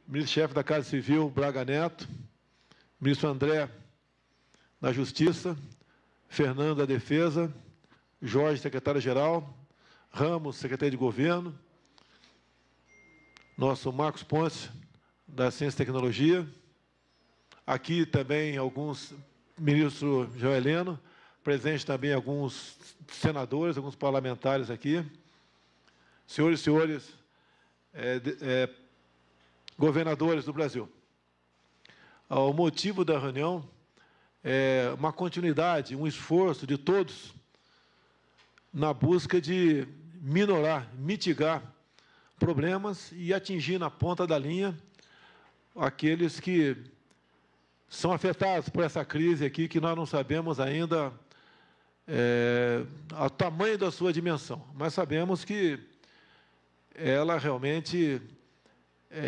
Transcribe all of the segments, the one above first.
ministro-chefe da Casa Civil, Braga Neto, ministro André, da Justiça, Fernando, da Defesa, Jorge, secretário-geral, Ramos, secretário de Governo, nosso Marcos Pontes, da Ciência e Tecnologia, aqui também alguns, ministro João Heleno, presente também alguns senadores, alguns parlamentares aqui, senhores e senhores governadores do Brasil. O motivo da reunião é uma continuidade, um esforço de todos na busca de minorar, mitigar problemas e atingir na ponta da linha aqueles que são afetados por essa crise aqui, que nós não sabemos ainda o tamanho da sua dimensão, mas sabemos que ela realmente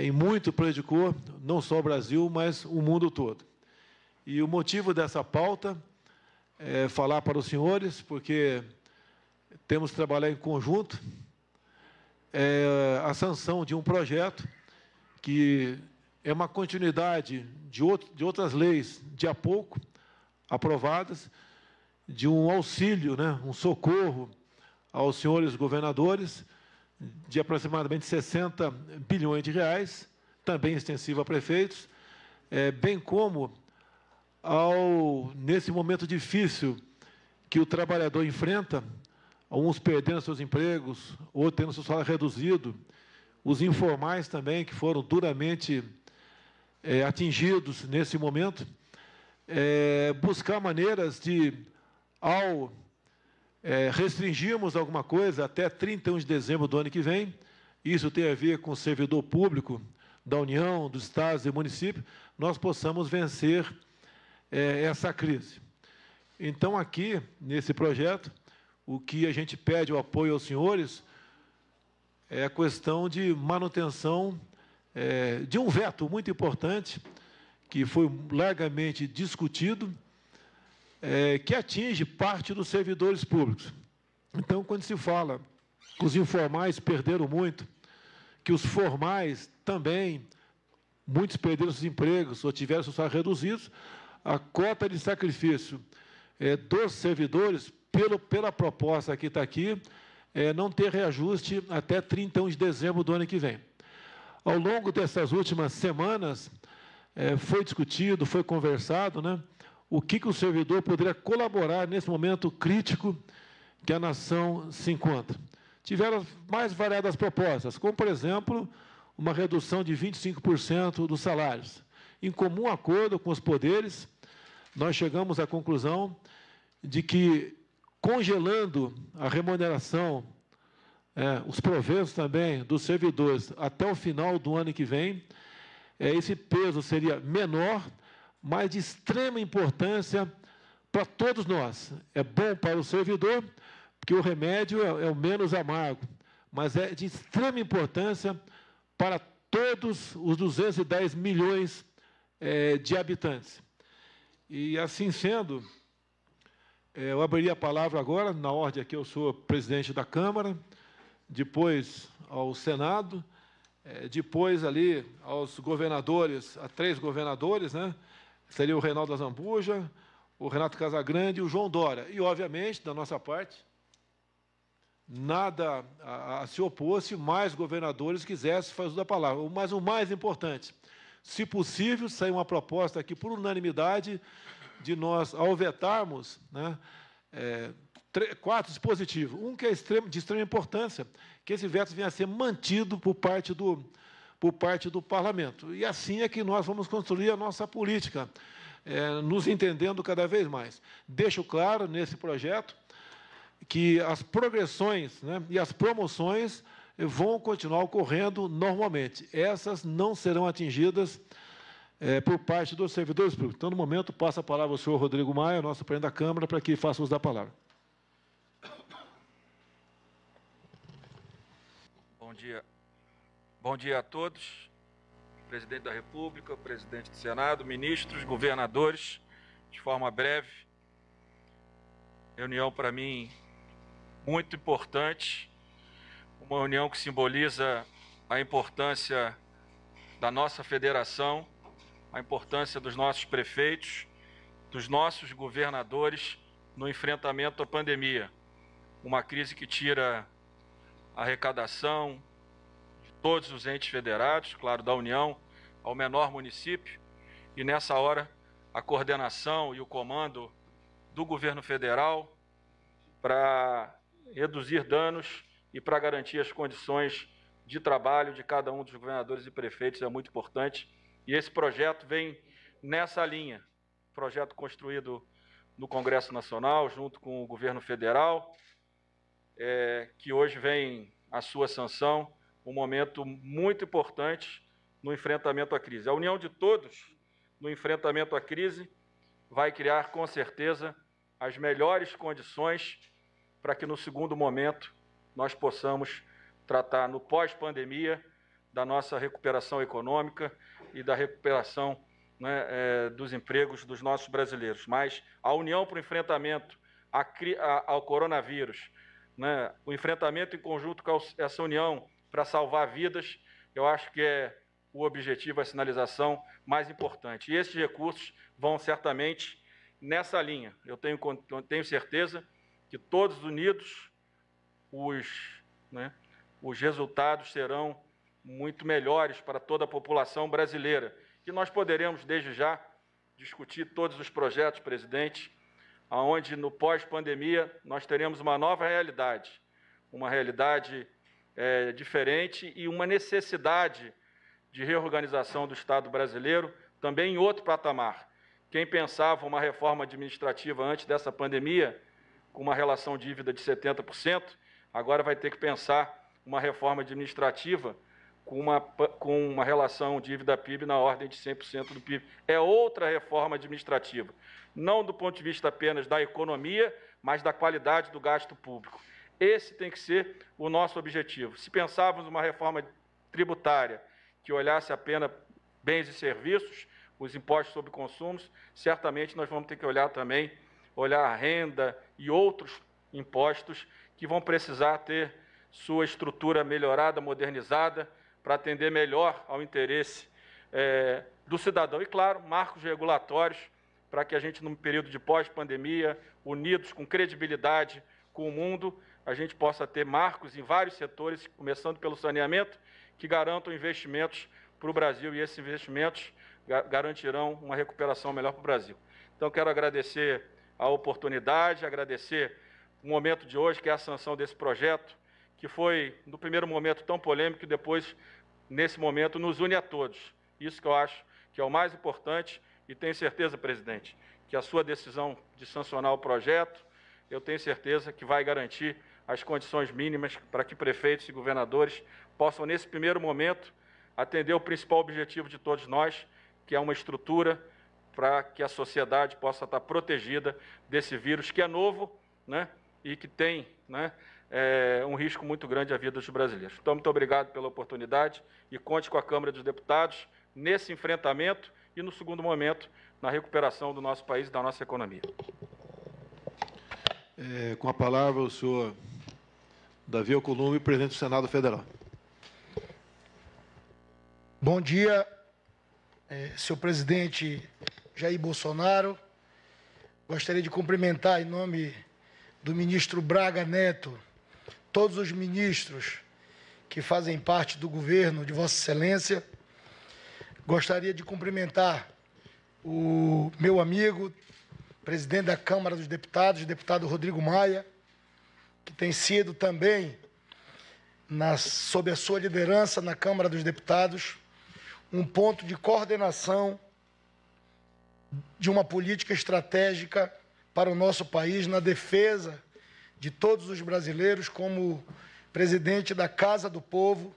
em muito prejudicou não só o Brasil, mas o mundo todo. E o motivo dessa pauta é falar para os senhores, porque temos que trabalhar em conjunto, a sanção de um projeto que é uma continuidade de outras leis de há pouco aprovadas, de um auxílio, né, um socorro aos senhores governadores, de aproximadamente 60 bilhões de reais, também extensivo a prefeitos, bem como nesse momento difícil que o trabalhador enfrenta, uns perdendo seus empregos, outros tendo seu salário reduzido, os informais também, que foram duramente atingidos nesse momento, buscar maneiras de, ao restringirmos alguma coisa até 31 de dezembro do ano que vem, isso tem a ver com o servidor público da União, dos estados e municípios, nós possamos vencer essa crise. Então, aqui, nesse projeto, o que a gente pede o apoio aos senhores é a questão de manutenção de um veto muito importante, que foi largamente discutido, que atinge parte dos servidores públicos. Então, quando se fala que os informais perderam muito, que os formais também, muitos perderam seus empregos ou tiveram seus salários reduzidos, a cota de sacrifício dos servidores, pela proposta que está aqui, não ter reajuste até 31 de dezembro do ano que vem. Ao longo dessas últimas semanas, foi discutido, foi conversado, né, o que o servidor poderia colaborar nesse momento crítico que a nação se encontra. Tiveram mais variadas propostas, como, por exemplo, uma redução de 25% dos salários. Em comum acordo com os poderes, nós chegamos à conclusão de que, congelando a remuneração, os proventos também dos servidores até o final do ano que vem, esse peso seria menor, mas de extrema importância para todos nós. É bom para o servidor, porque o remédio é o menos amargo, mas é de extrema importância para todos os 210 milhões de habitantes. E, assim sendo, eu abriria a palavra agora, na ordem aqui eu sou presidente da Câmara, depois ao Senado, depois ali aos governadores, a 3 governadores, né? Seria o Reinaldo Azambuja, o Renato Casagrande e o João Dória. E, obviamente, da nossa parte, nada a se opor se mais governadores quisessem fazer uso da palavra. Mas o mais importante, se possível, sair uma proposta aqui por unanimidade de nós, ao vetarmos, né, 4 dispositivos. Um que é de extrema importância, que esse veto venha a ser mantido por parte do Parlamento. E assim é que nós vamos construir a nossa política, nos entendendo cada vez mais. Deixo claro nesse projeto que as progressões, né, e as promoções vão continuar ocorrendo normalmente. Essas não serão atingidas por parte dos servidores públicos. Então, no momento, passo a palavra ao senhor Rodrigo Maia, nosso presidente da Câmara, para que faça uso da palavra. Bom dia. Bom dia a todos. Presidente da República, presidente do Senado, ministros, governadores, de forma breve. Reunião, para mim, muito importante, uma reunião que simboliza a importância da nossa federação, a importância dos nossos prefeitos, dos nossos governadores no enfrentamento à pandemia. Uma crise que tira a arrecadação de todos os entes federados, claro, da União ao menor município, e nessa hora a coordenação e o comando do governo federal para reduzir danos e para garantir as condições de trabalho de cada um dos governadores e prefeitos é muito importante. E esse projeto vem nessa linha, projeto construído no Congresso Nacional, junto com o governo federal, que hoje vem à sua sanção, um momento muito importante no enfrentamento à crise. A união de todos no enfrentamento à crise vai criar, com certeza, as melhores condições para que, no segundo momento, nós possamos tratar, no pós-pandemia, da nossa recuperação econômica e da recuperação, né, dos empregos dos nossos brasileiros. Mas a união para o enfrentamento ao coronavírus, né, o enfrentamento em conjunto com essa união para salvar vidas, eu acho que é o objetivo, a sinalização mais importante. E esses recursos vão certamente nessa linha. Eu tenho certeza que todos unidos os resultados serão muito melhores para toda a população brasileira. E nós poderemos, desde já, discutir todos os projetos, presidente, onde no pós-pandemia nós teremos uma nova realidade, uma realidade diferente e uma necessidade de reorganização do Estado brasileiro, também em outro patamar. Quem pensava uma reforma administrativa antes dessa pandemia, com uma relação dívida de 70%, agora vai ter que pensar uma reforma administrativa com uma relação dívida-PIB na ordem de 100% do PIB. É outra reforma administrativa, não do ponto de vista apenas da economia, mas da qualidade do gasto público. Esse tem que ser o nosso objetivo. Se pensarmos uma reforma tributária que olhasse apenas bens e serviços, os impostos sobre consumos, certamente nós vamos ter que olhar também, a renda e outros impostos que vão precisar ter sua estrutura melhorada, modernizada, para atender melhor ao interesse do cidadão. E, claro, marcos regulatórios para que a gente, num período de pós-pandemia, unidos com credibilidade com o mundo, a gente possa ter marcos em vários setores, começando pelo saneamento, que garantam investimentos para o Brasil, e esses investimentos garantirão uma recuperação melhor para o Brasil. Então, quero agradecer a oportunidade, agradecer o momento de hoje, que é a sanção desse projeto, que foi, no primeiro momento, tão polêmico, e depois, nesse momento, nos une a todos. Isso que eu acho que é o mais importante, e tenho certeza, presidente, que a sua decisão de sancionar o projeto, eu tenho certeza que vai garantir as condições mínimas para que prefeitos e governadores possam, nesse primeiro momento, atender o principal objetivo de todos nós, que é uma estrutura para que a sociedade possa estar protegida desse vírus, que é novo, né, e que tem, né, um risco muito grande à vida dos brasileiros. Então, muito obrigado pela oportunidade e conte com a Câmara dos Deputados nesse enfrentamento e, no segundo momento, na recuperação do nosso país e da nossa economia. Com a palavra, o senhor Davi Alcolumbre, presidente do Senado Federal. Bom dia, senhor presidente Jair Bolsonaro. Gostaria de cumprimentar, em nome do ministro Braga Neto, todos os ministros que fazem parte do governo de Vossa Excelência. Gostaria de cumprimentar o meu amigo, presidente da Câmara dos Deputados, o deputado Rodrigo Maia, que tem sido também, sob a sua liderança na Câmara dos Deputados, um ponto de coordenação de uma política estratégica para o nosso país na defesa de todos os brasileiros, como presidente da Casa do Povo,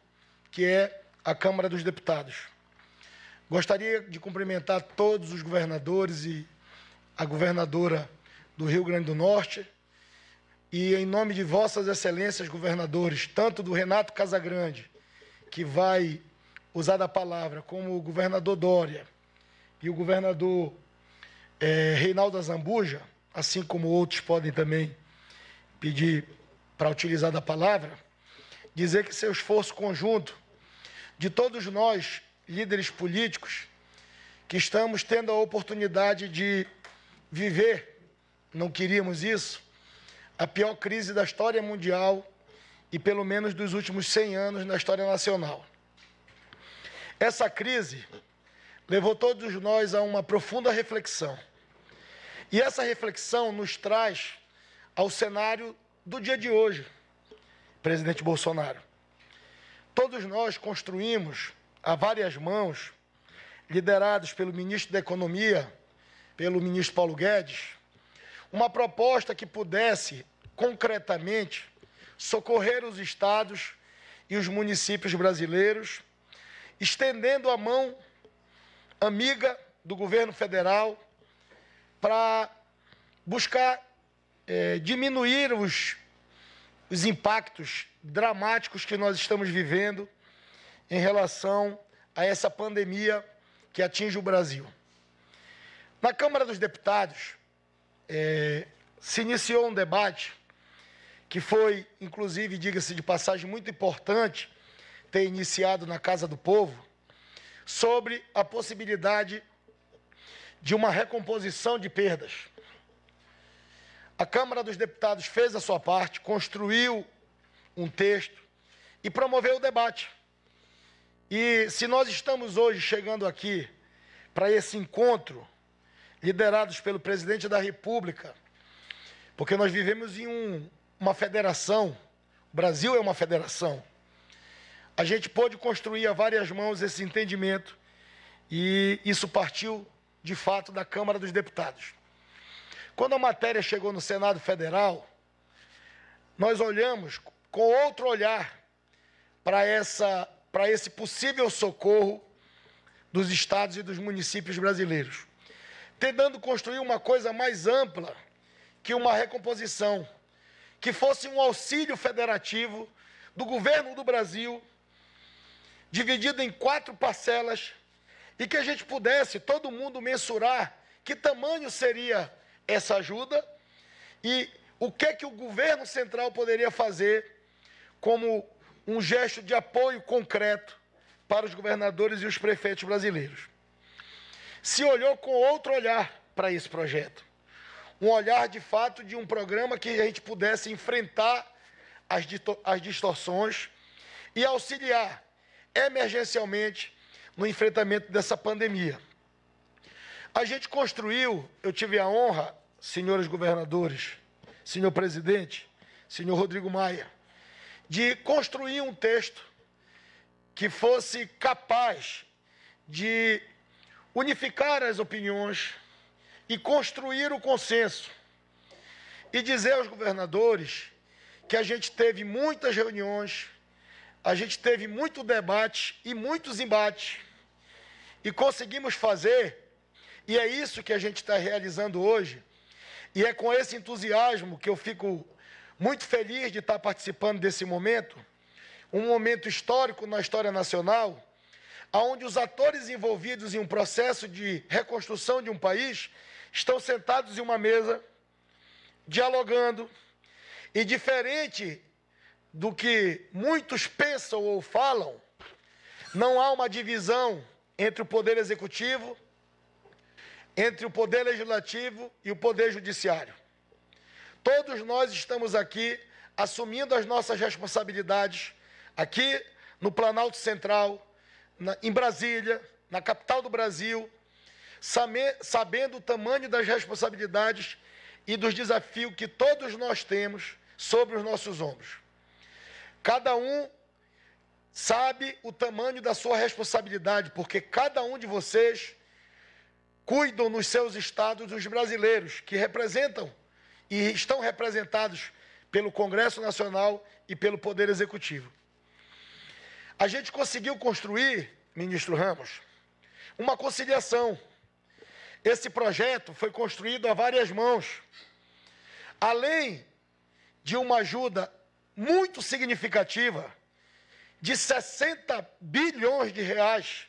que é a Câmara dos Deputados. Gostaria de cumprimentar todos os governadores e a governadora do Rio Grande do Norte, e em nome de Vossas Excelências, governadores, tanto do Renato Casagrande, que vai usar da palavra, como o governador Dória e o governador Reinaldo Azambuja, assim como outros podem também pedir para utilizar da palavra, dizer que seu esforço conjunto de todos nós líderes políticos, que estamos tendo a oportunidade de viver, não queríamos isso, a pior crise da história mundial e pelo menos dos últimos 100 anos na história nacional. Essa crise levou todos nós a uma profunda reflexão. E essa reflexão nos traz ao cenário do dia de hoje, presidente Bolsonaro. Todos nós construímos a várias mãos, liderados pelo ministro da Economia, pelo ministro Paulo Guedes, uma proposta que pudesse, concretamente, socorrer os estados e os municípios brasileiros, estendendo a mão amiga do governo federal para buscar diminuir os impactos dramáticos que nós estamos vivendo em relação a essa pandemia que atinge o Brasil. Na Câmara dos Deputados, se iniciou um debate que foi, inclusive, diga-se de passagem, muito importante ter iniciado na Casa do Povo, sobre a possibilidade de uma recomposição de perdas. A Câmara dos Deputados fez a sua parte, construiu um texto e promoveu o debate. E se nós estamos hoje chegando aqui para esse encontro, liderados pelo presidente da República, porque nós vivemos em uma federação, o Brasil é uma federação, a gente pôde construir a várias mãos esse entendimento e isso partiu, de fato, da Câmara dos Deputados. Quando a matéria chegou no Senado Federal, nós olhamos com outro olhar para esse possível socorro dos estados e dos municípios brasileiros, tentando construir uma coisa mais ampla que uma recomposição, que fosse um auxílio federativo do governo do Brasil, dividido em 4 parcelas, e que a gente pudesse, todo mundo, mensurar que tamanho seria essa ajuda e o que o governo central poderia fazer como um gesto de apoio concreto para os governadores e os prefeitos brasileiros. Se olhou com outro olhar para esse projeto, um olhar, de fato, de um programa que a gente pudesse enfrentar as distorções e auxiliar emergencialmente no enfrentamento dessa pandemia. A gente construiu, eu tive a honra, senhores governadores, senhor presidente, senhor Rodrigo Maia, de construir um texto que fosse capaz de unificar as opiniões e construir o consenso e dizer aos governadores que a gente teve muitas reuniões, a gente teve muito debate e muitos embates e conseguimos fazer, e é isso que a gente está realizando hoje, e é com esse entusiasmo que eu fico muito feliz de estar participando desse momento, um momento histórico na história nacional, onde os atores envolvidos em um processo de reconstrução de um país estão sentados em uma mesa, dialogando, e diferente do que muitos pensam ou falam, não há uma divisão entre o Poder Executivo, entre o Poder Legislativo e o Poder Judiciário. Todos nós estamos aqui assumindo as nossas responsabilidades, aqui no Planalto Central, em Brasília, na capital do Brasil, sabendo o tamanho das responsabilidades e dos desafios que todos nós temos sobre os nossos ombros. Cada um sabe o tamanho da sua responsabilidade, porque cada um de vocês cuidam nos seus estados dos brasileiros, que representam e estão representados pelo Congresso Nacional e pelo Poder Executivo. A gente conseguiu construir, ministro Ramos, uma conciliação. Esse projeto foi construído a várias mãos. Além de uma ajuda muito significativa de 60 bilhões de reais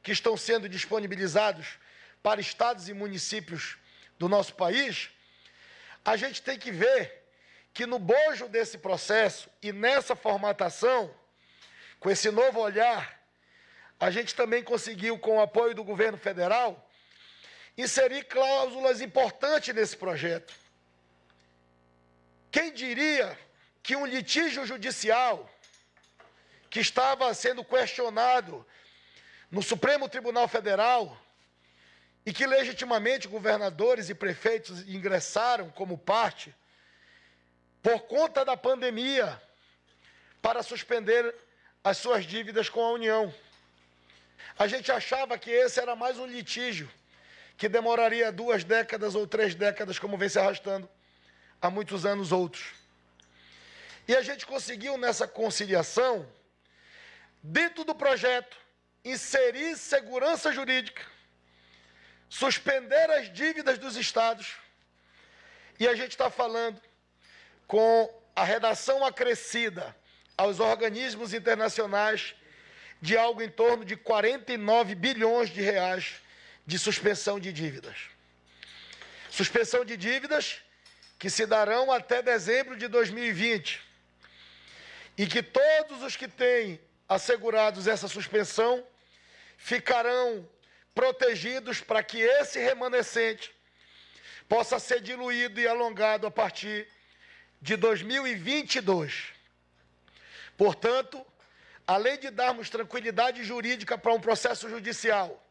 que estão sendo disponibilizados para estados e municípios do nosso país, a gente tem que ver que no bojo desse processo e nessa formatação, com esse novo olhar, a gente também conseguiu, com o apoio do governo federal, inserir cláusulas importantes nesse projeto. Quem diria que um litígio judicial que estava sendo questionado no Supremo Tribunal Federal e que legitimamente governadores e prefeitos ingressaram como parte, por conta da pandemia, para suspender as suas dívidas com a União. A gente achava que esse era mais um litígio que demoraria 2 décadas ou 3 décadas, como vem se arrastando há muitos anos outros. E a gente conseguiu, nessa conciliação, dentro do projeto, inserir segurança jurídica, suspender as dívidas dos estados, e a gente está falando com a redação acrescida aos organismos internacionais de algo em torno de 49 bilhões de reais de suspensão de dívidas. Suspensão de dívidas que se darão até dezembro de 2020 e que todos os que têm assegurados essa suspensão ficarão protegidos para que esse remanescente possa ser diluído e alongado a partir de 2022. Portanto, além de darmos tranquilidade jurídica para um processo judicial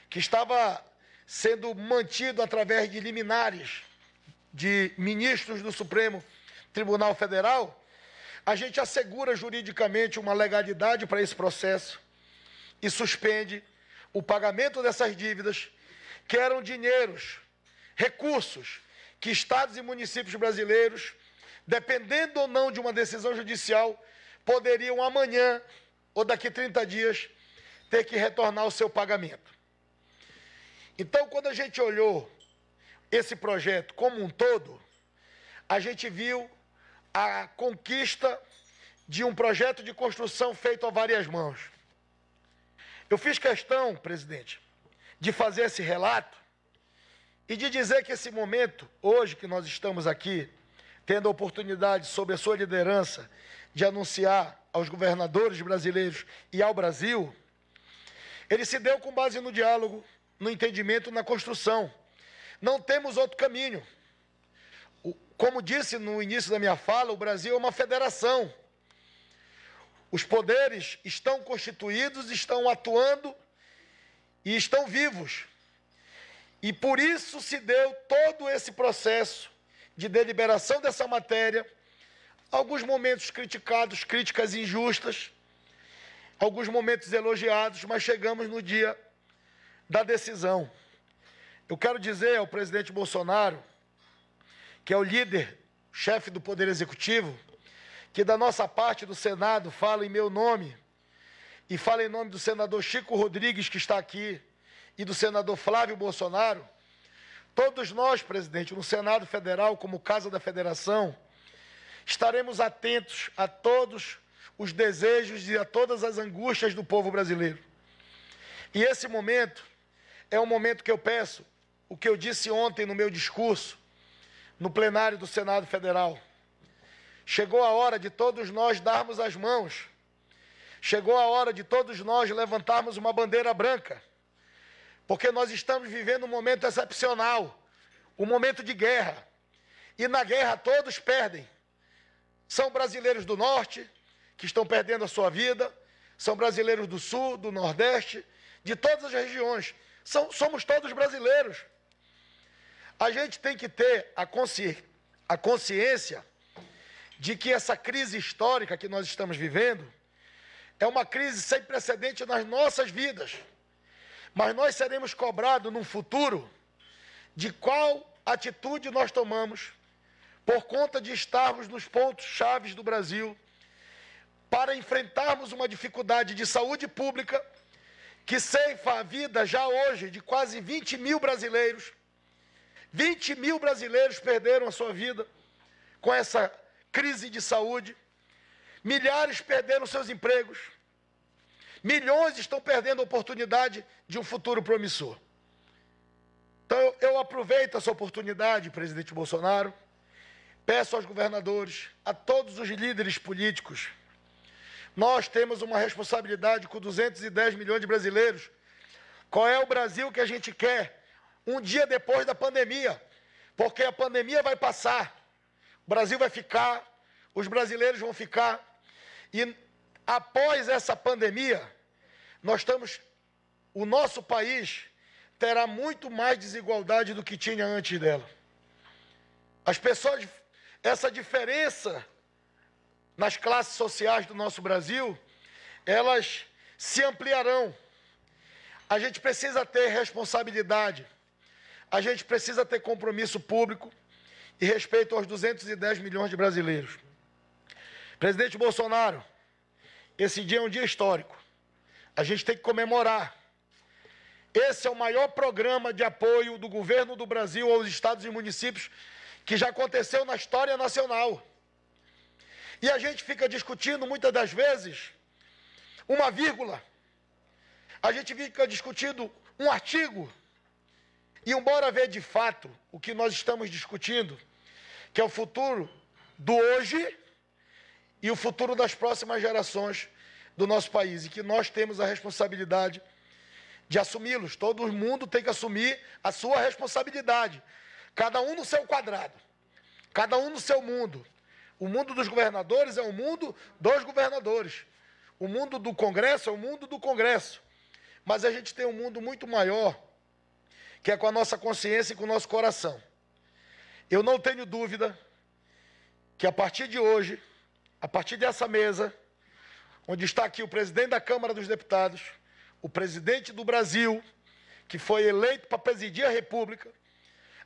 que estava sendo mantido através de liminares de ministros do Supremo Tribunal Federal, a gente assegura juridicamente uma legalidade para esse processo e suspende o pagamento dessas dívidas, que eram dinheiros, recursos, que estados e municípios brasileiros, dependendo ou não de uma decisão judicial, poderiam amanhã ou daqui 30 dias ter que retornar o seu pagamento. Então, quando a gente olhou esse projeto como um todo, a gente viu a conquista de um projeto de construção feito a várias mãos. Eu fiz questão, presidente, de fazer esse relato e de dizer que esse momento, hoje que nós estamos aqui, tendo a oportunidade, sob a sua liderança, de anunciar aos governadores brasileiros e ao Brasil, ele se deu com base no diálogo, no entendimento, na construção. Não temos outro caminho. Como disse no início da minha fala, o Brasil é uma federação. Os poderes estão constituídos, estão atuando e estão vivos. E por isso se deu todo esse processo de deliberação dessa matéria, alguns momentos criticados, críticas injustas, alguns momentos elogiados, mas chegamos no dia da decisão. Eu quero dizer ao presidente Bolsonaro, que é o líder, chefe do Poder Executivo, que da nossa parte do Senado fala em meu nome e fala em nome do senador Chico Rodrigues, que está aqui, e do senador Flávio Bolsonaro. Todos nós, presidente, no Senado Federal, como Casa da Federação, estaremos atentos a todos os desejos e a todas as angústias do povo brasileiro. E esse momento é um momento que eu peço, o que eu disse ontem no meu discurso, no plenário do Senado Federal. Chegou a hora de todos nós darmos as mãos. Chegou a hora de todos nós levantarmos uma bandeira branca. Porque nós estamos vivendo um momento excepcional, um momento de guerra. E na guerra todos perdem. São brasileiros do Norte, que estão perdendo a sua vida, são brasileiros do Sul, do Nordeste, de todas as regiões. Somos todos brasileiros. A gente tem que ter a consciência de que essa crise histórica que nós estamos vivendo é uma crise sem precedente nas nossas vidas. Mas nós seremos cobrados num futuro de qual atitude nós tomamos por conta de estarmos nos pontos chaves do Brasil para enfrentarmos uma dificuldade de saúde pública que ceifa a vida já hoje de quase 20 mil brasileiros. 20 mil brasileiros perderam a sua vida com essa crise de saúde. Milhares perderam seus empregos. Milhões estão perdendo a oportunidade de um futuro promissor. Então, eu aproveito essa oportunidade, presidente Bolsonaro, peço aos governadores, a todos os líderes políticos, Nós temos uma responsabilidade com 210 milhões de brasileiros. Qual é o Brasil que a gente quer um dia depois da pandemia? Porque a pandemia vai passar, o Brasil vai ficar, os brasileiros vão ficar. E após essa pandemia, o nosso país terá muito mais desigualdade do que tinha antes dela. As pessoas, essa diferença nas classes sociais do nosso Brasil, elas se ampliarão. A gente precisa ter responsabilidade, a gente precisa ter compromisso público e respeito aos 210 milhões de brasileiros. Presidente Bolsonaro, esse dia é um dia histórico. A gente tem que comemorar. Esse é o maior programa de apoio do governo do Brasil aos estados e municípios que já aconteceu na história nacional. E a gente fica discutindo, muitas das vezes, uma vírgula. A gente fica discutindo um artigo. E embora ver de fato o que nós estamos discutindo, que é o futuro do hoje e o futuro das próximas gerações do nosso país, e que nós temos a responsabilidade de assumi-los. Todo mundo tem que assumir a sua responsabilidade. Cada um no seu quadrado, cada um no seu mundo. O mundo dos governadores é o mundo dos governadores. O mundo do Congresso é o mundo do Congresso. Mas a gente tem um mundo muito maior, que é com a nossa consciência e com o nosso coração. Eu não tenho dúvida que a partir de hoje, a partir dessa mesa, onde está aqui o presidente da Câmara dos Deputados, o presidente do Brasil, que foi eleito para presidir a República,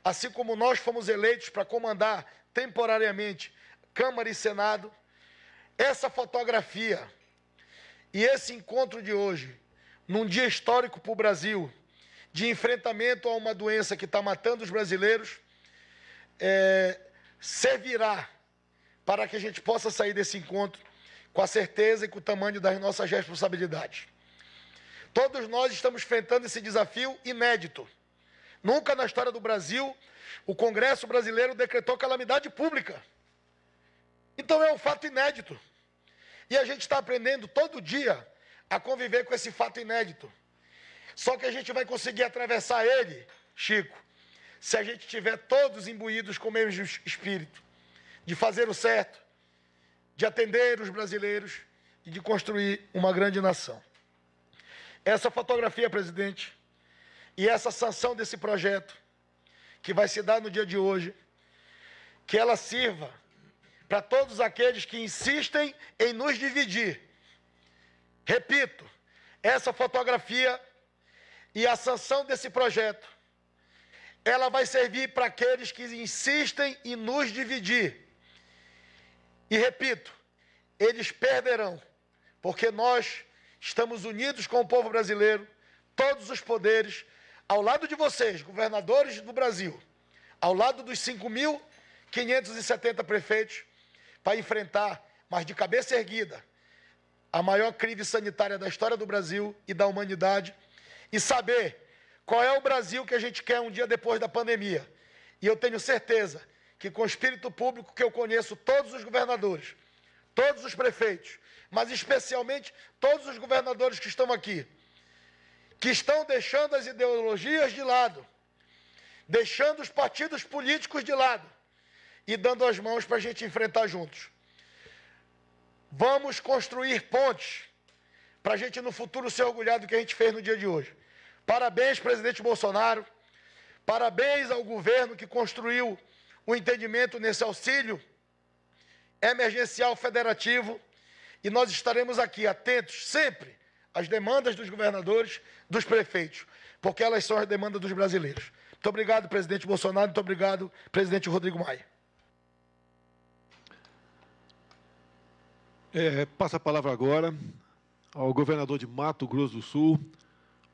assim como nós fomos eleitos para comandar temporariamente Câmara e Senado, essa fotografia e esse encontro de hoje, num dia histórico para o Brasil, de enfrentamento a uma doença que está matando os brasileiros, servirá para que a gente possa sair desse encontro com a certeza e com o tamanho das nossas responsabilidades. Todos nós estamos enfrentando esse desafio inédito. Nunca na história do Brasil, o Congresso brasileiro decretou calamidade pública. Então é um fato inédito. E a gente está aprendendo todo dia a conviver com esse fato inédito. Só que a gente vai conseguir atravessar ele, Chico, se a gente tiver todos imbuídos com o mesmo espírito, de fazer o certo, de atender os brasileiros e de construir uma grande nação. Essa fotografia, presidente, e essa sanção desse projeto, que vai se dar no dia de hoje, que ela sirva para todos aqueles que insistem em nos dividir. Repito, essa fotografia e a sanção desse projeto, ela vai servir para aqueles que insistem em nos dividir. E repito, eles perderão, porque nós estamos unidos com o povo brasileiro, todos os poderes, ao lado de vocês, governadores do Brasil, ao lado dos 5.570 prefeitos, para enfrentar, mas de cabeça erguida, a maior crise sanitária da história do Brasil e da humanidade, e saber qual é o Brasil que a gente quer um dia depois da pandemia. E eu tenho certeza que com o espírito público que eu conheço todos os governadores, todos os prefeitos, mas especialmente todos os governadores que estão aqui, que estão deixando as ideologias de lado, deixando os partidos políticos de lado e dando as mãos para a gente enfrentar juntos. Vamos construir pontes para a gente no futuro se orgulhar do que a gente fez no dia de hoje. Parabéns, presidente Bolsonaro, parabéns ao governo que construiu o entendimento nesse auxílio emergencial federativo, e nós estaremos aqui atentos sempre às demandas dos governadores, dos prefeitos, porque elas são as demandas dos brasileiros. Muito obrigado, presidente Bolsonaro, muito obrigado, presidente Rodrigo Maia. Passa a palavra agora ao governador de Mato Grosso do Sul,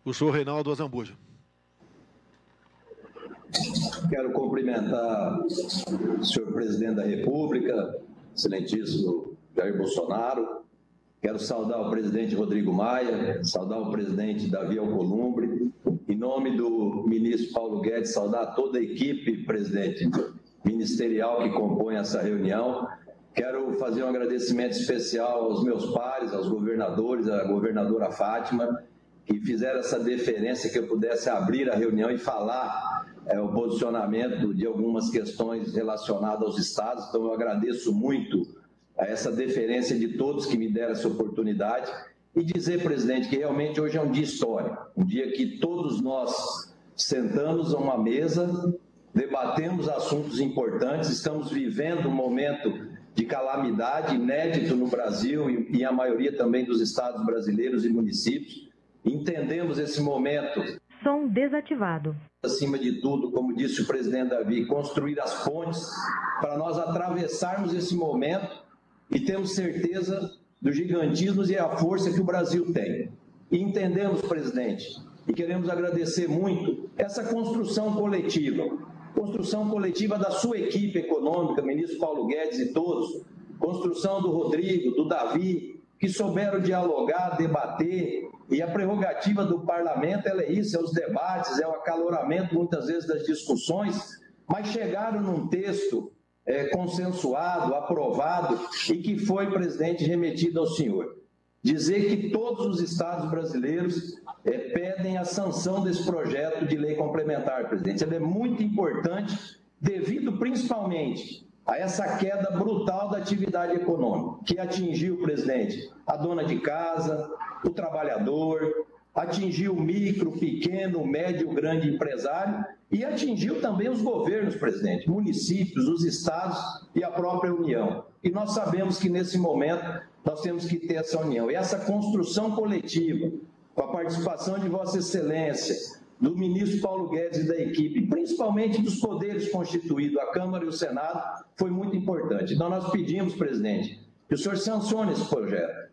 o senhor Reinaldo Azambuja. Quero cumprimentar o senhor presidente da República, excelentíssimo Jair Bolsonaro. Quero saudar o presidente Rodrigo Maia, saudar o presidente Davi Alcolumbre. Em nome do ministro Paulo Guedes, saudar toda a equipe, presidente, ministerial que compõe essa reunião. Quero fazer um agradecimento especial aos meus pares, aos governadores, à governadora Fátima, que fizeram essa deferência que eu pudesse abrir a reunião e falar o posicionamento de algumas questões relacionadas aos estados. Então, eu agradeço muito a essa deferência de todos que me deram essa oportunidade e dizer, presidente, que realmente hoje é um dia histórico, um dia que todos nós sentamos a uma mesa, debatemos assuntos importantes, estamos vivendo um momento de calamidade inédito no Brasil e a maioria também dos estados brasileiros e municípios. Entendemos esse momento. Som desativado. Acima de tudo, como disse o presidente Davi, construir as pontes para nós atravessarmos esse momento e termos certeza do gigantismo e a força que o Brasil tem. E entendemos, presidente, e queremos agradecer muito essa construção coletiva da sua equipe econômica, ministro Paulo Guedes e todos, construção do Rodrigo, do Davi, que souberam dialogar, debater, e a prerrogativa do parlamento ela é isso, é os debates, é o acaloramento muitas vezes das discussões, mas chegaram num texto consensuado, aprovado e que foi, presidente, remetido ao senhor. Dizer que todos os estados brasileiros pedem a sanção desse projeto de lei complementar, presidente. Ele é muito importante devido principalmente a essa queda brutal da atividade econômica, que atingiu, presidente, a dona de casa, o trabalhador, atingiu o micro, pequeno, médio, grande empresário e atingiu também os governos, presidente, municípios, os estados e a própria União. E nós sabemos que nesse momento nós temos que ter essa união. E essa construção coletiva, com a participação de Vossa Excelência, do ministro Paulo Guedes e da equipe, principalmente dos poderes constituídos, a Câmara e o Senado, foi muito importante. Então nós pedimos, presidente, que o senhor sancione esse projeto.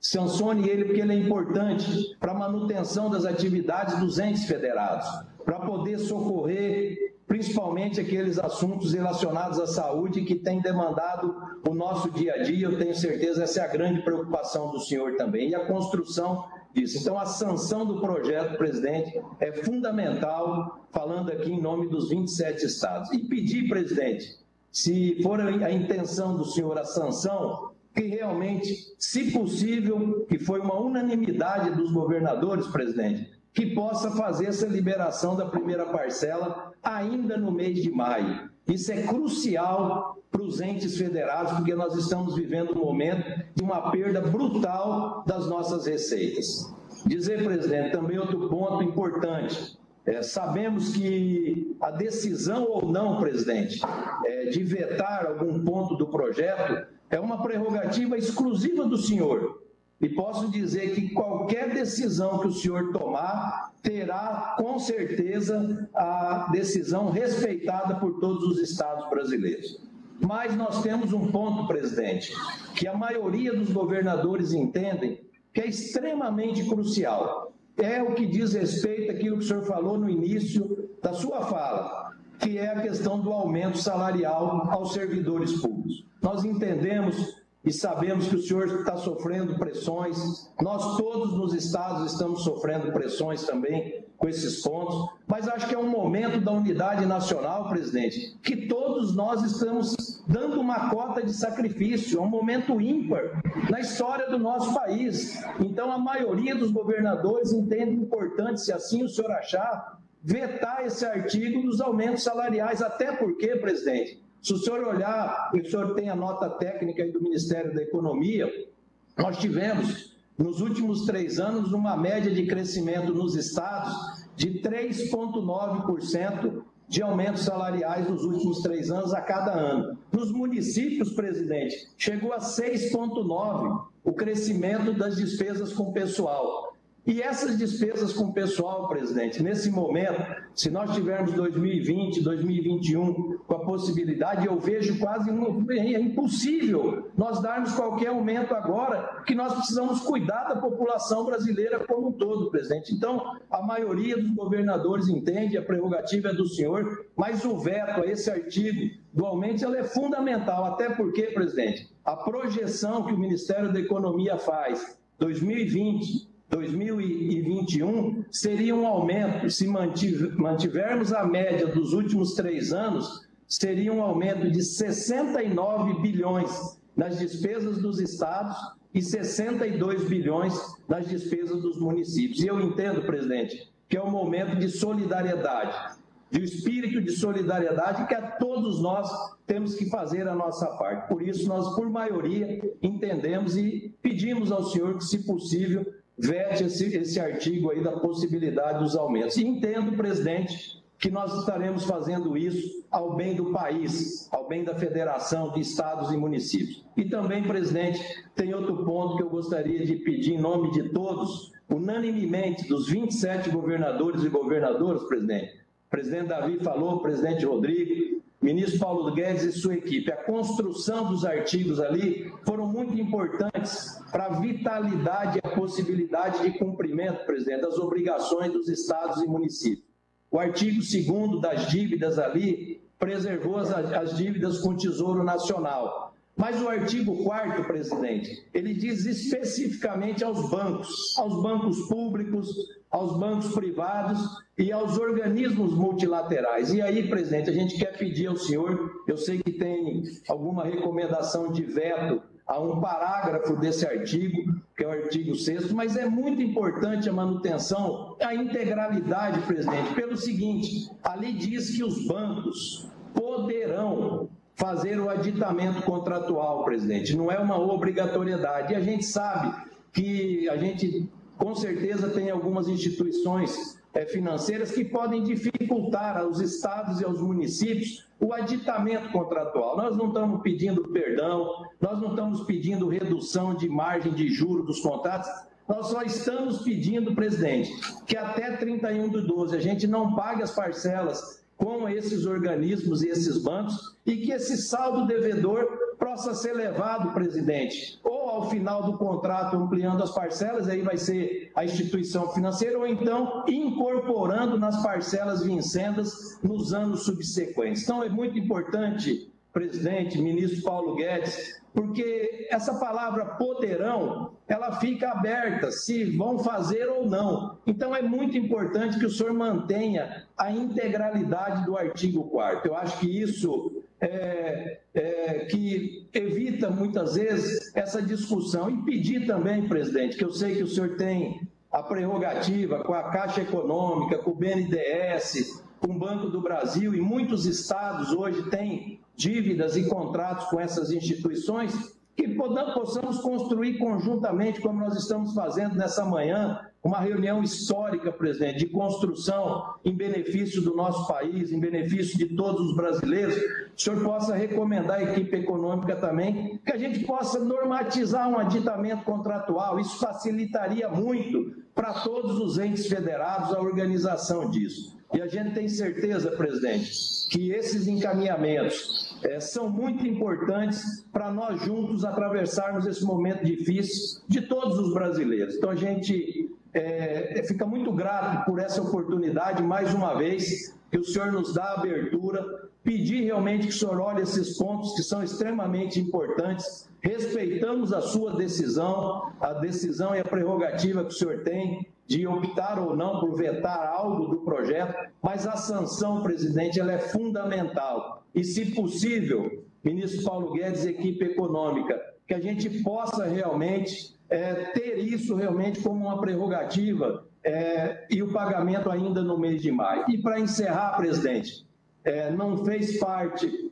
Sancione ele porque ele é importante para a manutenção das atividades dos entes federados, para poder socorrer principalmente aqueles assuntos relacionados à saúde que têm demandado o nosso dia a dia. Eu tenho certeza essa é a grande preocupação do senhor também, e a construção disso. Então, a sanção do projeto, presidente, é fundamental, falando aqui em nome dos 27 estados. E pedir, presidente, se for a intenção do senhor a sanção, que realmente, se possível, que foi uma unanimidade dos governadores, presidente, que possa fazer essa liberação da primeira parcela ainda no mês de maio. Isso é crucial para os entes federados, porque nós estamos vivendo um momento de uma perda brutal das nossas receitas. Dizer, presidente, também outro ponto importante. Sabemos que a decisão ou não, presidente, de vetar algum ponto do projeto é uma prerrogativa exclusiva do senhor. E posso dizer que qualquer decisão que o senhor tomar terá, com certeza, a decisão respeitada por todos os estados brasileiros. Mas nós temos um ponto, presidente, que a maioria dos governadores entendem que é extremamente crucial. É o que diz respeito àquilo que o senhor falou no início da sua fala, que é a questão do aumento salarial aos servidores públicos. Nós entendemos e sabemos que o senhor está sofrendo pressões, nós todos nos estados estamos sofrendo pressões também com esses pontos, mas acho que é um momento da unidade nacional, presidente, que todos nós estamos dando uma cota de sacrifício, é um momento ímpar na história do nosso país. Então a maioria dos governadores entende importante, se assim o senhor achar, vetar esse artigo dos aumentos salariais, até porque, presidente, se o senhor olhar, e o senhor tem a nota técnica aí do Ministério da Economia, nós tivemos, nos últimos 3 anos, uma média de crescimento nos estados de 3,9% de aumentos salariais nos últimos 3 anos a cada ano. Nos municípios, presidente, chegou a 6,9% o crescimento das despesas com pessoal. E essas despesas com o pessoal, presidente, nesse momento, se nós tivermos 2020, 2021, com a possibilidade, eu vejo quase impossível nós darmos qualquer aumento agora, que nós precisamos cuidar da população brasileira como um todo, presidente. Então, a maioria dos governadores entende, a prerrogativa é do senhor, mas o veto a esse artigo do aumento ela é fundamental, até porque, presidente, a projeção que o Ministério da Economia faz, 2020, 2021, seria um aumento, se mantivermos a média dos últimos 3 anos, seria um aumento de 69 bilhões nas despesas dos estados e 62 bilhões nas despesas dos municípios. E eu entendo, presidente, que é um momento de solidariedade, de espírito de solidariedade que todos nós temos que fazer a nossa parte. Por isso, nós, por maioria, entendemos e pedimos ao senhor que, se possível, vete esse artigo aí da possibilidade dos aumentos. E entendo, presidente, que nós estaremos fazendo isso ao bem do país, ao bem da federação de estados e municípios. E também, presidente, tem outro ponto que eu gostaria de pedir em nome de todos, unanimemente, dos 27 governadores e governadoras, presidente. O presidente Davi falou, o presidente Rodrigo, o ministro Paulo Guedes e sua equipe. A construção dos artigos ali foram muito importantes para a vitalidade e a possibilidade de cumprimento, presidente, das obrigações dos estados e municípios. O artigo 2º das dívidas ali preservou as dívidas com o Tesouro Nacional. Mas o artigo 4º, presidente, ele diz especificamente aos bancos públicos, aos bancos privados e aos organismos multilaterais. E aí, presidente, a gente quer pedir ao senhor, eu sei que tem alguma recomendação de veto a um parágrafo desse artigo, que é o artigo 6º, mas é muito importante a manutenção, a integralidade, presidente, pelo seguinte, ali diz que os bancos poderão fazer o aditamento contratual, presidente, não é uma obrigatoriedade. E a gente sabe que a gente, com certeza, tem algumas instituições financeiras que podem dificultar aos estados e aos municípios o aditamento contratual. Nós não estamos pedindo perdão, nós não estamos pedindo redução de margem de juros dos contratos, nós só estamos pedindo, presidente, que até 31/12 a gente não pague as parcelas com esses organismos e esses bancos e que esse saldo devedor possa ser levado, presidente, ou ao final do contrato ampliando as parcelas, aí vai ser a instituição financeira, ou então incorporando nas parcelas vincendas nos anos subsequentes. Então é muito importante, presidente, ministro Paulo Guedes, porque essa palavra poderão, ela fica aberta, se vão fazer ou não. Então é muito importante que o senhor mantenha a integralidade do artigo 4º. Eu acho que isso que evita muitas vezes essa discussão. E pedir também, presidente, que eu sei que o senhor tem a prerrogativa com a Caixa Econômica, com o BNDES, com o Banco do Brasil, e muitos estados hoje têm dívidas e contratos com essas instituições, que possamos construir conjuntamente, como nós estamos fazendo nessa manhã, uma reunião histórica, presidente, de construção em benefício do nosso país, em benefício de todos os brasileiros. O senhor possa recomendar à equipe econômica também que a gente possa normatizar um aditamento contratual. Isso facilitaria muito para todos os entes federados a organização disso. E a gente tem certeza, presidente, que esses encaminhamentos são muito importantes para nós juntos atravessarmos esse momento difícil de todos os brasileiros. Então a gente fica muito grato por essa oportunidade, mais uma vez, que o senhor nos dá a abertura, pedir realmente que o senhor olhe esses pontos que são extremamente importantes, respeitamos a sua decisão, a decisão e a prerrogativa que o senhor tem de optar ou não por vetar algo do projeto, mas a sanção, presidente, ela é fundamental. E, se possível, ministro Paulo Guedes e equipe econômica, que a gente possa realmente ter isso realmente como uma prerrogativa e o pagamento ainda no mês de maio. E, para encerrar, presidente, não fez parte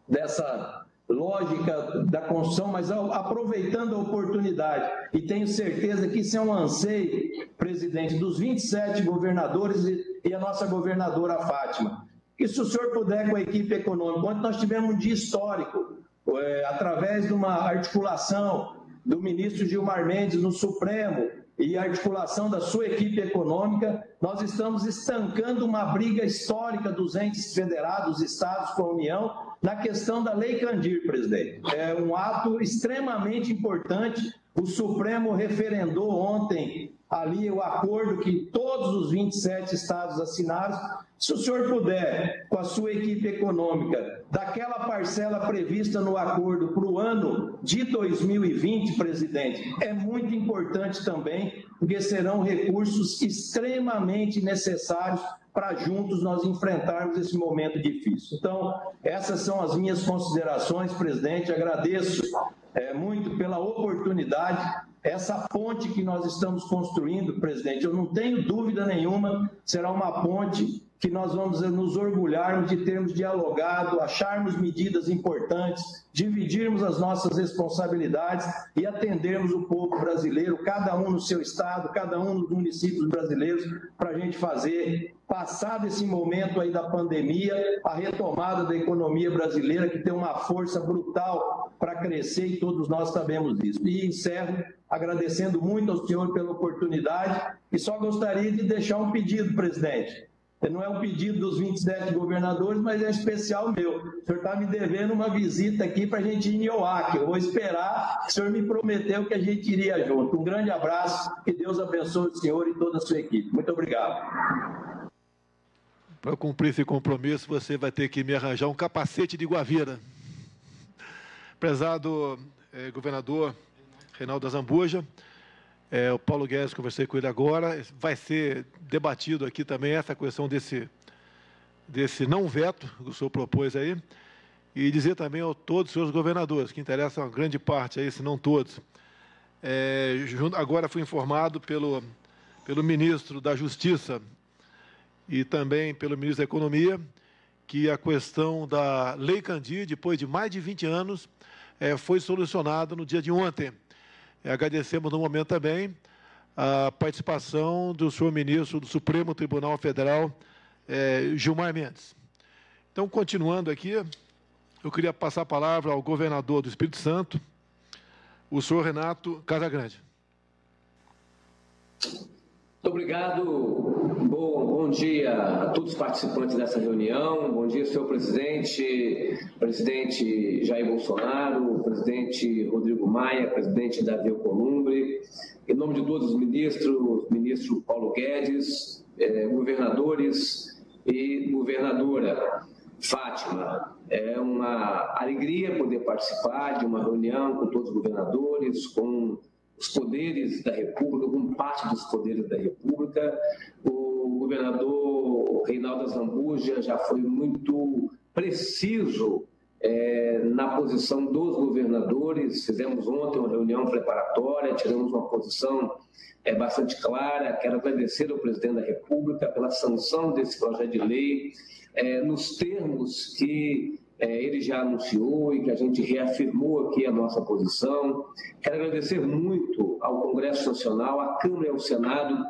dessa lógica da construção, mas aproveitando a oportunidade, e tenho certeza que isso é um anseio, presidente, dos 27 governadores e a nossa governadora Fátima, que se o senhor puder com a equipe econômica, ontem nós tivemos um dia histórico, através de uma articulação do ministro Gilmar Mendes no Supremo e a articulação da sua equipe econômica, nós estamos estancando uma briga histórica dos entes federados, estados com a União, na questão da Lei Candir, presidente. É um ato extremamente importante. O Supremo referendou ontem ali o acordo que todos os 27 estados assinaram. Se o senhor puder, com a sua equipe econômica, daquela parcela prevista no acordo para o ano de 2020, presidente, é muito importante também, porque serão recursos extremamente necessários para juntos nós enfrentarmos esse momento difícil. Então, essas são as minhas considerações, presidente. Agradeço muito pela oportunidade. Essa ponte que nós estamos construindo, presidente, eu não tenho dúvida nenhuma, será uma ponte que nós vamos nos orgulharmos de termos dialogado, acharmos medidas importantes, dividirmos as nossas responsabilidades e atendermos o povo brasileiro, cada um no seu estado, cada um nos municípios brasileiros, para a gente fazer, passado esse momento aí da pandemia, a retomada da economia brasileira, que tem uma força brutal para crescer e todos nós sabemos disso. E encerro agradecendo muito ao senhor pela oportunidade e só gostaria de deixar um pedido, presidente. Não é um pedido dos 27 governadores, mas é especial meu. O senhor está me devendo uma visita aqui para a gente ir em Oaxaca. Eu vou esperar, o senhor me prometeu que a gente iria junto. Um grande abraço, que Deus abençoe o senhor e toda a sua equipe. Muito obrigado. Para cumprir esse compromisso, você vai ter que me arranjar um capacete de Guavira. Prezado governador Reinaldo Azambuja, o Paulo Guedes, conversei com ele agora, vai ser debatido aqui também essa questão desse não veto que o senhor propôs aí, e dizer também a todos os seus governadores, que interessam uma grande parte aí, se não todos. Agora fui informado pelo ministro da Justiça e também pelo ministro da Economia, que a questão da Lei Candir, depois de mais de 20 anos, foi solucionada no dia de ontem. Agradecemos no momento também a participação do senhor ministro do Supremo Tribunal Federal, Gilmar Mendes. Então, continuando aqui, eu queria passar a palavra ao governador do Espírito Santo, o senhor Renato Casagrande. Muito obrigado. Bom dia a todos os participantes dessa reunião. Bom dia, senhor presidente Jair Bolsonaro, presidente Rodrigo Maia, presidente Davi Alcolumbre. Em nome de todos os ministro Paulo Guedes, governadores e governadora Fátima. É uma alegria poder participar de uma reunião com todos os governadores, com os poderes da República, com parte dos poderes da República. O governador Reinaldo Azambuja já foi muito preciso na posição dos governadores. Fizemos ontem uma reunião preparatória, tiramos uma posição bastante clara. Quero agradecer ao presidente da República pela sanção desse projeto de lei, nos termos que ele já anunciou e que a gente reafirmou aqui a nossa posição. Quero agradecer muito ao Congresso Nacional, à Câmara e ao Senado,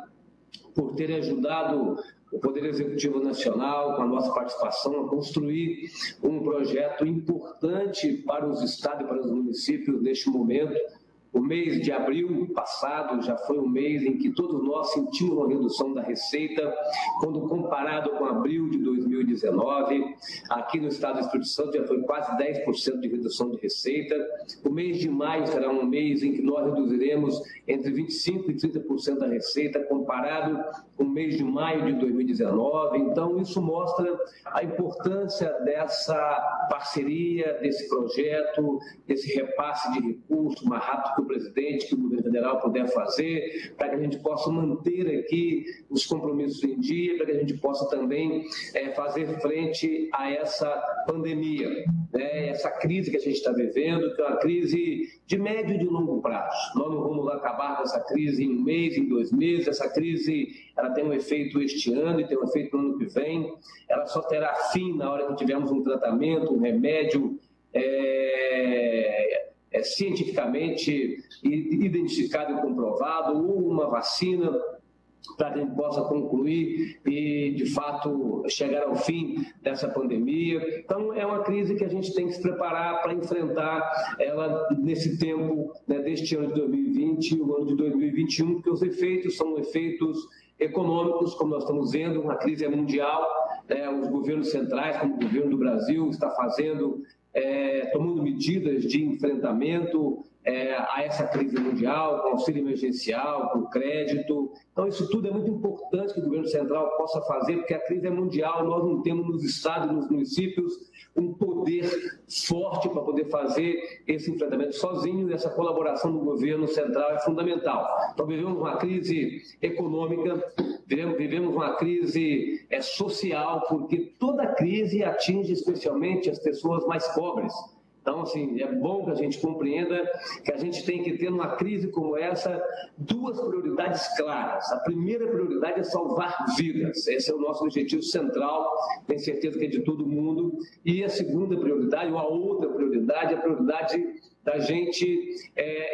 por terem ajudado o Poder Executivo Nacional, com a nossa participação, a construir um projeto importante para os estados e para os municípios neste momento. O mês de abril passado já foi um mês em que todos nós sentimos uma redução da receita, quando comparado com abril de 2019. Aqui no estado do Espírito Santo já foi quase 10% de redução de receita. O mês de maio será um mês em que nós reduziremos entre 25% e 30% da receita, comparado com o mês de maio de 2019. Então, isso mostra a importância dessa parceria, desse projeto, desse repasse de recursos mais rápido que o presidente, que o governo federal puder fazer, para que a gente possa manter aqui os compromissos em dia, para que a gente possa também fazer frente a essa pandemia, né? Essa crise que a gente está vivendo, que é uma crise de médio e de longo prazo. Nós não vamos acabar com essa crise em um mês, em 2 meses. Essa crise ela tem um efeito este ano e tem um efeito no ano que vem. Ela só terá fim na hora que tivermos um tratamento, um remédio cientificamente identificado e comprovado, ou uma vacina, para que a gente possa concluir e, de fato, chegar ao fim dessa pandemia. Então, é uma crise que a gente tem que se preparar para enfrentar ela nesse tempo, né, deste ano de 2020 e o ano de 2021, porque os efeitos são efeitos econômicos, como nós estamos vendo, uma crise mundial, né, os governos centrais, como o governo do Brasil, está fazendo, tomando medidas de enfrentamento a essa crise mundial, com auxílio emergencial, com crédito. Então, isso tudo é muito importante que o governo central possa fazer, porque a crise é mundial, nós não temos nos estados, nos municípios, um poder forte para poder fazer esse enfrentamento sozinho, e essa colaboração do governo central é fundamental. Então, vivemos uma crise econômica, vivemos uma crise social, porque toda crise atinge especialmente as pessoas mais pobres. Então, assim, é bom que a gente compreenda que a gente tem que ter, numa crise como essa, duas prioridades claras. A primeira prioridade é salvar vidas. Esse é o nosso objetivo central, tenho certeza que é de todo mundo. E a segunda prioridade, ou a outra prioridade, é a prioridade da gente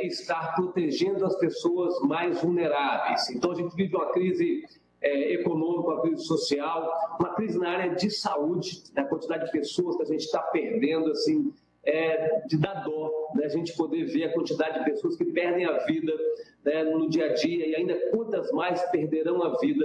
estar protegendo as pessoas mais vulneráveis. Então, a gente vive uma crise econômica, uma crise social, uma crise na área de saúde, a quantidade de pessoas que a gente está perdendo, assim, de dar dó, né? A gente poder ver a quantidade de pessoas que perdem a vida, né, no dia a dia, e ainda quantas mais perderão a vida.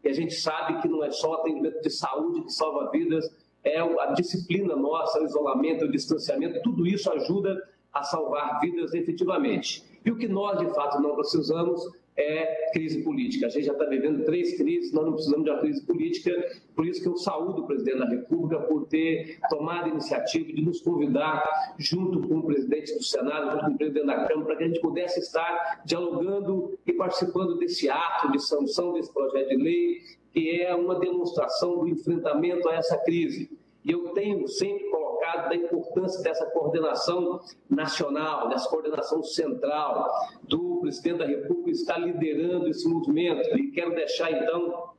E a gente sabe que não é só o atendimento de saúde que salva vidas, é a disciplina nossa, o isolamento, o distanciamento, tudo isso ajuda a salvar vidas efetivamente. E o que nós, de fato, não precisamos é crise política. A gente já está vivendo 3 crises, nós não precisamos de uma crise política, por isso que eu saúdo o presidente da República por ter tomado a iniciativa de nos convidar, junto com o presidente do Senado, junto com o presidente da Câmara, para que a gente pudesse estar dialogando e participando desse ato de sanção desse projeto de lei, que é uma demonstração do enfrentamento a essa crise. E eu tenho sempre colocado da importância dessa coordenação nacional, dessa coordenação central, do presidente da República estar liderando esse movimento. E quero deixar, então,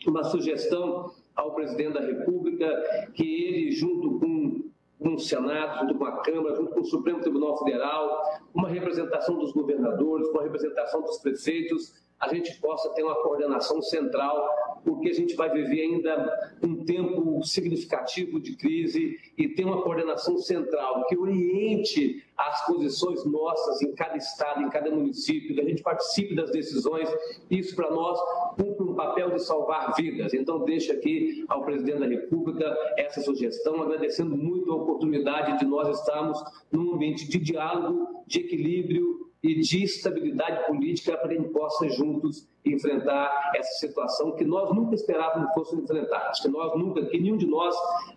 uma sugestão ao presidente da República, que ele, junto com o Senado, junto com a Câmara, junto com o Supremo Tribunal Federal, uma representação dos governadores, uma representação dos prefeitos, a gente possa ter uma coordenação central, porque a gente vai viver ainda um tempo significativo de crise e ter uma coordenação central que oriente as posições nossas em cada estado, em cada município, que a gente participe das decisões. Isso, para nós, cumpre um papel de salvar vidas. Então, deixo aqui ao presidente da República essa sugestão, agradecendo muito a oportunidade de nós estarmos num ambiente de diálogo, de equilíbrio e de estabilidade política para que a gente possa juntos enfrentar essa situação que nós nunca esperávamos que fosse enfrentar. Acho que nós nunca, que nenhum de nós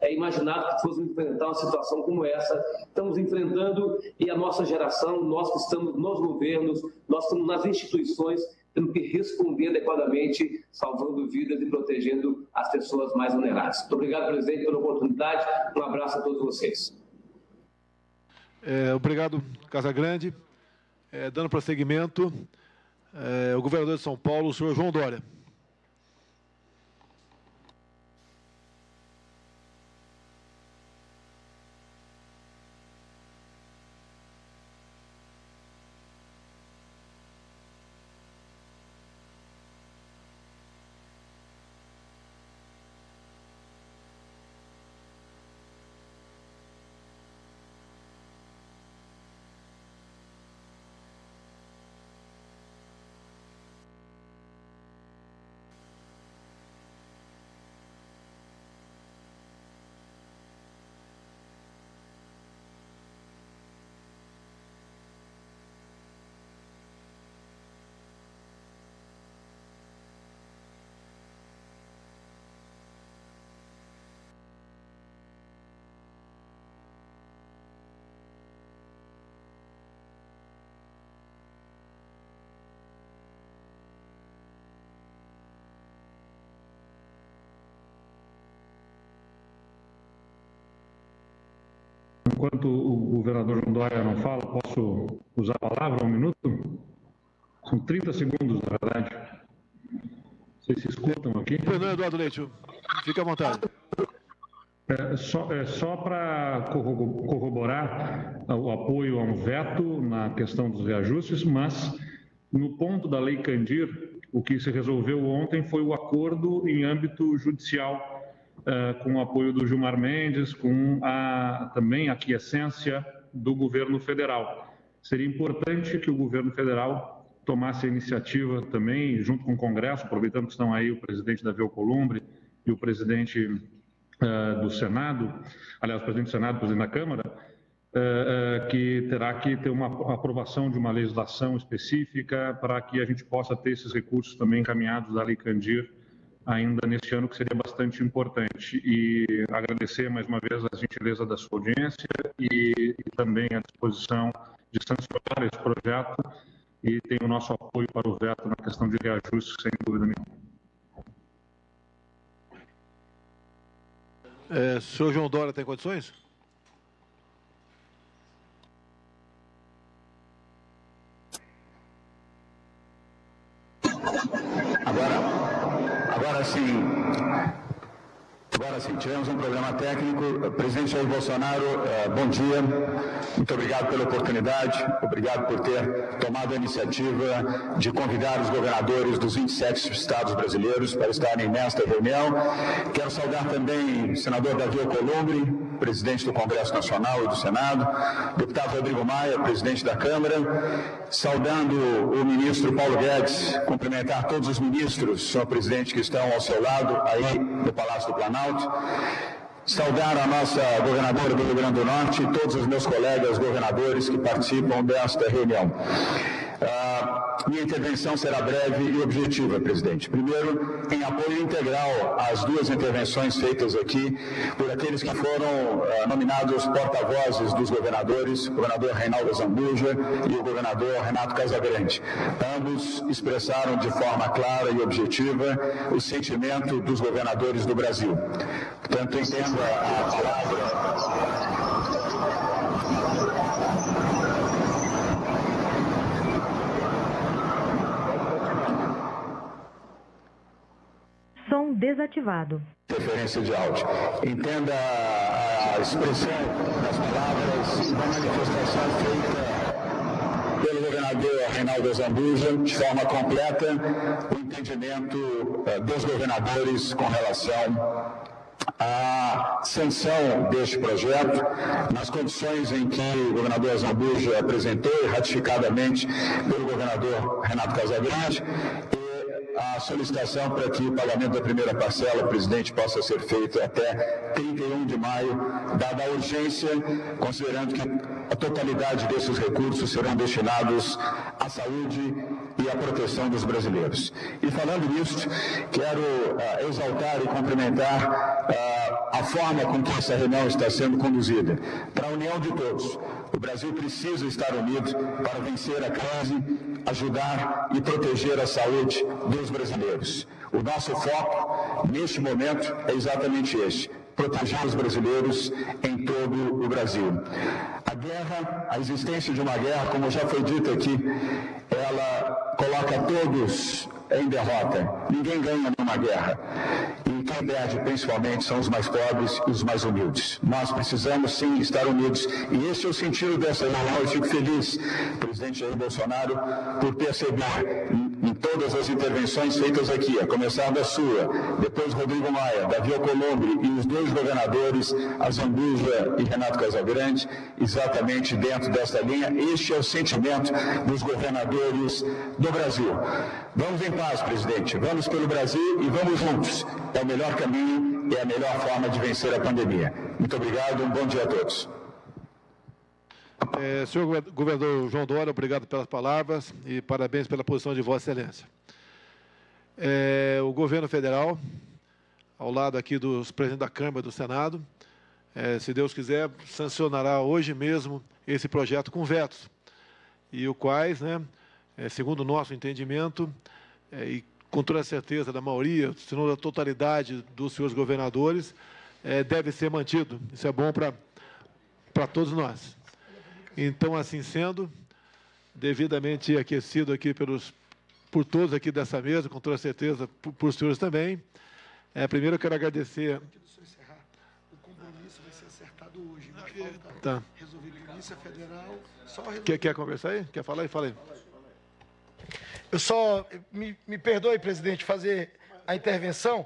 imaginava que fosse enfrentar uma situação como essa. Estamos enfrentando, e a nossa geração, nós que estamos nos governos, nós estamos nas instituições, temos que responder adequadamente, salvando vidas e protegendo as pessoas mais vulneráveis. Muito obrigado, presidente, pela oportunidade. Um abraço a todos vocês. Obrigado, Casagrande. Dando prosseguimento, o governador de São Paulo, o senhor João Dória. Enquanto o governador João Dória não fala, posso usar a palavra 1 minuto? São 30 segundos, na verdade. Vocês se escutam aqui? Fernando Eduardo Leite, fique à vontade. Só para corroborar o apoio a um veto na questão dos reajustes, mas no ponto da Lei Candir, o que se resolveu ontem foi o acordo em âmbito judicial, com o apoio do Gilmar Mendes, com também a aquiescência do governo federal. Seria importante que o governo federal tomasse a iniciativa também, junto com o Congresso, aproveitando que estão aí o presidente Davi Alcolumbre e o presidente do Senado, aliás, o presidente do Senado, o presidente da Câmara, que terá que ter uma aprovação de uma legislação específica para que a gente possa ter esses recursos também encaminhados da Lei Candir ainda neste ano, que seria bastante importante. E agradecer mais uma vez a gentileza da sua audiência e também a disposição de sancionar esse projeto, e tem o nosso apoio para o veto na questão de reajuste, sem dúvida nenhuma. Senhor João Dória tem condições? Agora sim, tivemos um problema técnico. Presidente Jair Bolsonaro, bom dia. Muito obrigado pela oportunidade. Obrigado por ter tomado a iniciativa de convidar os governadores dos 27 estados brasileiros para estarem nesta reunião. Quero saudar também o senador Davi Alcolumbre, presidente do Congresso Nacional e do Senado, deputado Rodrigo Maia, presidente da Câmara, saudando o ministro Paulo Guedes, cumprimentar todos os ministros, senhor presidente, que estão ao seu lado, aí no Palácio do Planalto, saudar a nossa governadora do Rio Grande do Norte e todos os meus colegas governadores que participam desta reunião. Minha intervenção será breve e objetiva, presidente. Primeiro, em apoio integral às duas intervenções feitas aqui por aqueles que foram nominados porta-vozes dos governadores, o governador Reinaldo Azambuja e o governador Renato Casagrande. Ambos expressaram de forma clara e objetiva o sentimento dos governadores do Brasil. Portanto, entendo a palavra... Som desativado. Interferência de áudio. Entenda a expressão das palavras da manifestação feita pelo governador Reinaldo Azambuja, de forma completa, o entendimento dos governadores com relação à sanção deste projeto, nas condições em que o governador Azambuja apresentou e ratificadamente pelo governador Renato Casagrande, a solicitação para que o pagamento da primeira parcela, presidente, possa ser feito até 31 de maio, dada a urgência, considerando que a totalidade desses recursos serão destinados à saúde e à proteção dos brasileiros. E falando nisso, quero exaltar e cumprimentar a forma com que essa reunião está sendo conduzida, para a união de todos. O Brasil precisa estar unido para vencer a crise, ajudar e proteger a saúde dos brasileiros. O nosso foco, neste momento, é exatamente este: proteger os brasileiros em todo o Brasil. A guerra, a existência de uma guerra, como já foi dito aqui, ela coloca todos em derrota. Ninguém ganha numa guerra. E quem perde, principalmente, são os mais pobres e os mais humildes. Nós precisamos, sim, estar unidos. E esse é o sentido dessa reunião. Eu fico feliz, presidente Jair Bolsonaro, por perceber em todas as intervenções feitas aqui, a começar da sua, depois Rodrigo Maia, Davi Alcolumbre e os dois governadores, Azambuja e Renato Casagrande, exatamente dentro desta linha. Este é o sentimento dos governadores do Brasil. Vamos em paz, presidente. Vamos pelo Brasil e vamos juntos. É o melhor caminho e é a melhor forma de vencer a pandemia. Muito obrigado, um bom dia a todos. Senhor governador João Dória, obrigado pelas palavras e parabéns pela posição de Vossa Excelência. O governo federal, ao lado aqui dos presidentes da Câmara e do Senado, se Deus quiser, sancionará hoje mesmo esse projeto com vetos, e o quais, segundo o nosso entendimento, e com toda a certeza da maioria, se não da totalidade dos senhores governadores, deve ser mantido. Isso é bom para todos nós. Então, assim sendo, devidamente aquecido aqui por todos aqui dessa mesa, com toda certeza por senhores também. Primeiro eu quero agradecer... O compromisso vai ser acertado hoje, mas falta tá. Resolver Polícia Federal, só resolver... Quer conversar aí? Quer falar aí? Fala aí. Eu só, me perdoe, presidente, fazer a intervenção,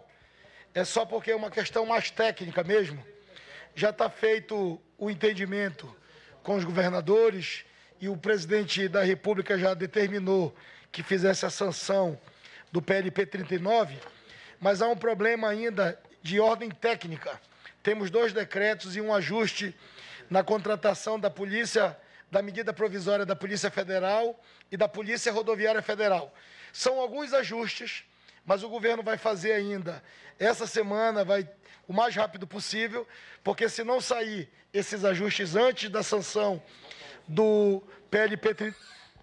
é só porque é uma questão mais técnica mesmo. Já está feito o entendimento com os governadores e o presidente da República já determinou que fizesse a sanção do PLP 39, mas há um problema ainda de ordem técnica. Temos 2 decretos e um ajuste na contratação da polícia, da medida provisória da Polícia Federal e da Polícia Rodoviária Federal. São alguns ajustes, mas o governo vai fazer ainda essa semana, o mais rápido possível, porque se não sair esses ajustes antes da sanção do PLP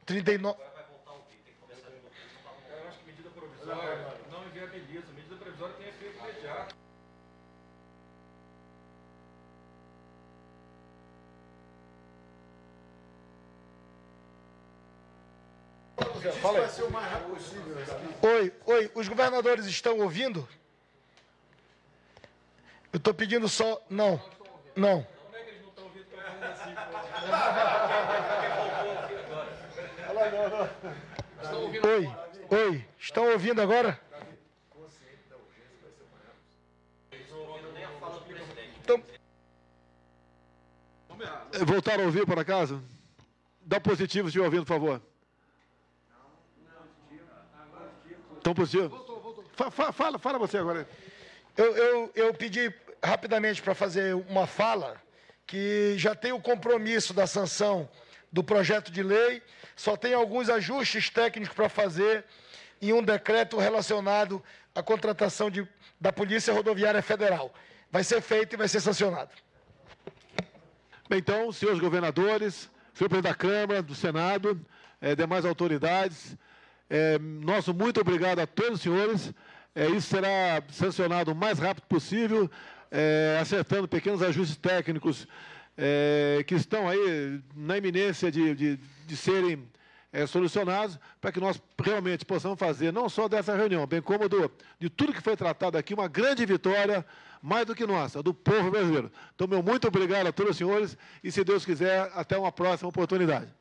39... Vai voltar o quê? Tem que começar de novo. Eu acho que medida provisória não inviabiliza. Medida provisória tem efeito imediato. Fala aí. Oi, os governadores estão ouvindo? Eu estou pedindo só... Não, não. Oi, estão ouvindo agora? Então... Voltaram a ouvir, por acaso? Dá positivo se estiver ouvindo, por favor. Estão positivo? Fala você agora. Eu pedi rapidamente para fazer uma fala que já tem o compromisso da sanção do projeto de lei, só tem alguns ajustes técnicos para fazer em um decreto relacionado à contratação da Polícia Rodoviária Federal. Vai ser feito e vai ser sancionado. Bem, então, senhores governadores, senhor presidente da Câmara, do Senado, demais autoridades, nosso muito obrigado a todos os senhores. Isso será sancionado o mais rápido possível, acertando pequenos ajustes técnicos que estão aí na iminência de serem solucionados, para que nós realmente possamos fazer, não só dessa reunião, bem como de tudo que foi tratado aqui, uma grande vitória, mais do que nossa, do povo brasileiro. Então, meu muito obrigado a todos os senhores e, se Deus quiser, até uma próxima oportunidade.